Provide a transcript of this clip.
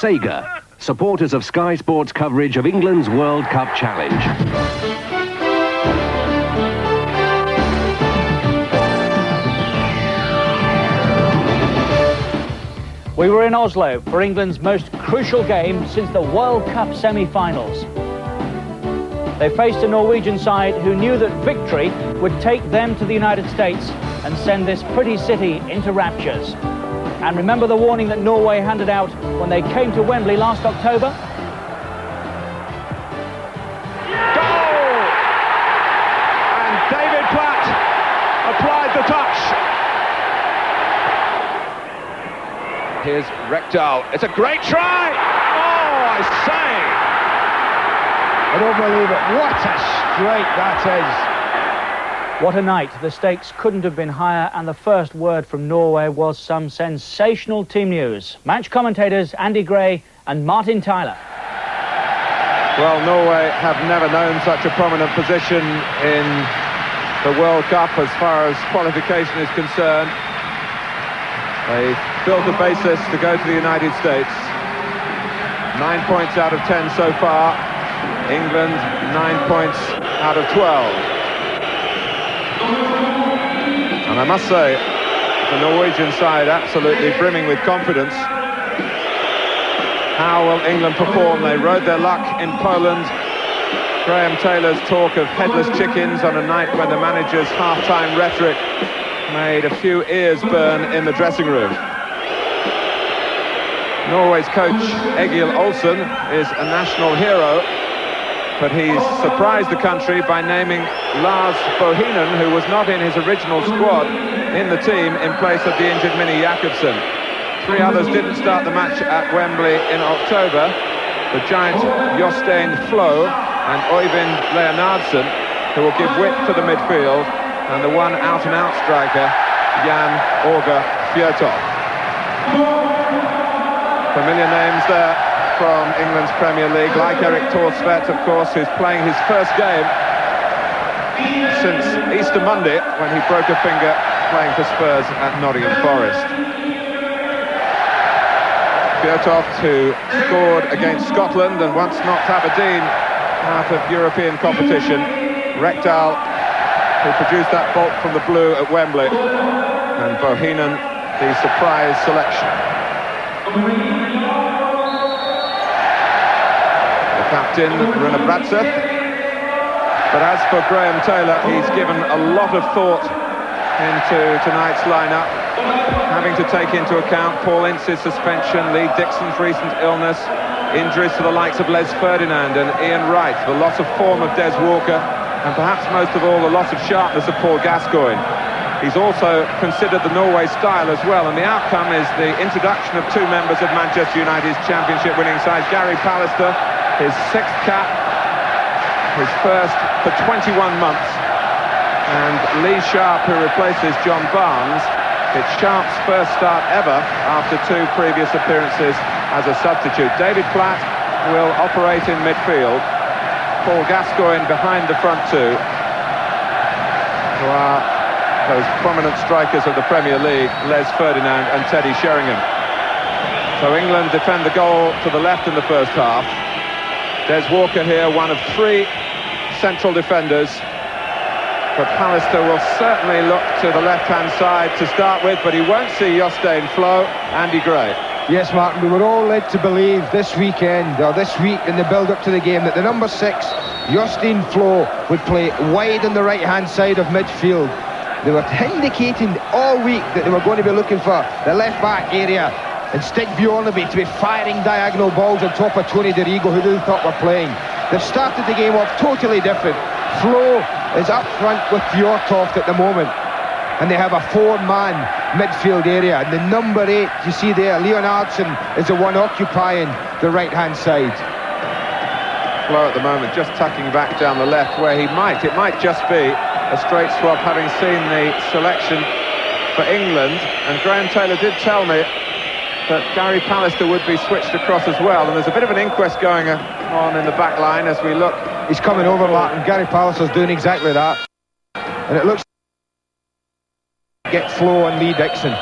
Sega, supporters of Sky Sports coverage of England's World Cup Challenge. We were in Oslo for England's most crucial game since the World Cup semi-finals. They faced a Norwegian side who knew that victory would take them to the United States and send this pretty city into raptures. And remember the warning that Norway handed out when they came to Wembley last October? Goal! And David Platt applied the touch. Here's Rekdal. It's a great try! Oh, I say! I don't believe it. What a strike that is. What a night. The stakes couldn't have been higher, and the first word from Norway was some sensational team news. Match commentators Andy Gray and Martin Tyler. Well, Norway have never known such a prominent position in the World Cup as far as qualification is concerned. They built a basis to go to the United States. 9 points out of 10 so far. England, 9 points out of 12. And I must say, the Norwegian side absolutely brimming with confidence. How will England perform? They rode their luck in Poland. Graham Taylor's talk of headless chickens on a night when the manager's half-time rhetoric made a few ears burn in the dressing room. Norway's coach, Egil Olsen, is a national hero, but he's surprised the country by naming Lars Bohinen, who was not in his original squad, in the team in place of the injured Minnie Jakobsen. 3 others didn't start the match at Wembley in October. The giant Jostein Flo and Øyvind Leonardsen, who will give width to the midfield, and the one out-and-out striker, Jan Åge Fjørtoft. Familiar names there from England's Premier League, like Erik Thorstvedt, of course, who's playing his first game since Easter Monday, when he broke a finger playing for Spurs at Nottingham Forest. Fjørtoft, who scored against Scotland and once knocked Aberdeen out of European competition. Rekdal, who produced that bolt from the blue at Wembley. And Bohinen, the surprise selection. The captain, Rune Bratseth. But as for Graham Taylor, he's given a lot of thought into tonight's lineup, having to take into account Paul Ince's suspension, Lee Dixon's recent illness, injuries to the likes of Les Ferdinand and Ian Wright, the loss of form of Des Walker, and perhaps most of all the loss of sharpness of Paul Gascoigne. He's also considered the Norway style as well, and the outcome is the introduction of 2 members of Manchester United's championship winning side. Gary Pallister, his 6th cap, his first for 21 months, and Lee Sharp, who replaces John Barnes. It's Sharp's first start ever after 2 previous appearances as a substitute. David Platt will operate in midfield. Paul Gascoigne behind the front 2, who are those prominent strikers of the Premier League, Les Ferdinand and Teddy Sheringham. So England defend the goal to the left in the first half. Des Walker here, one of 3 central defenders. But Pallister will certainly look to the left-hand side to start with, but he won't see Jostein Flo. Andy Gray. Yes, Martin, we were all led to believe this weekend, or this week in the build-up to the game, that the number 6, Jostein Flo, would play wide on the right-hand side of midfield. They were indicating all week that they were going to be looking for the left-back area and Stig Bjorneby to be firing diagonal balls on top of Tony Dorigo, who they thought were playing. They've started the game off totally different. Flo is up front with Fjørtoft at the moment, and they have a 4-man midfield area, and the number 8 you see there, Leonardsen, is the one occupying the right-hand side. Flo at the moment just tucking back down the left, where it might just be a straight swap, having seen the selection for England. And Graham Taylor did tell me that Gary Pallister would be switched across as well, and there's a bit of an inquest going on in the back line as we look. He's coming over, Martin. Gary Pallister's doing exactly that, and it looks like get Flo and Lee Dixon.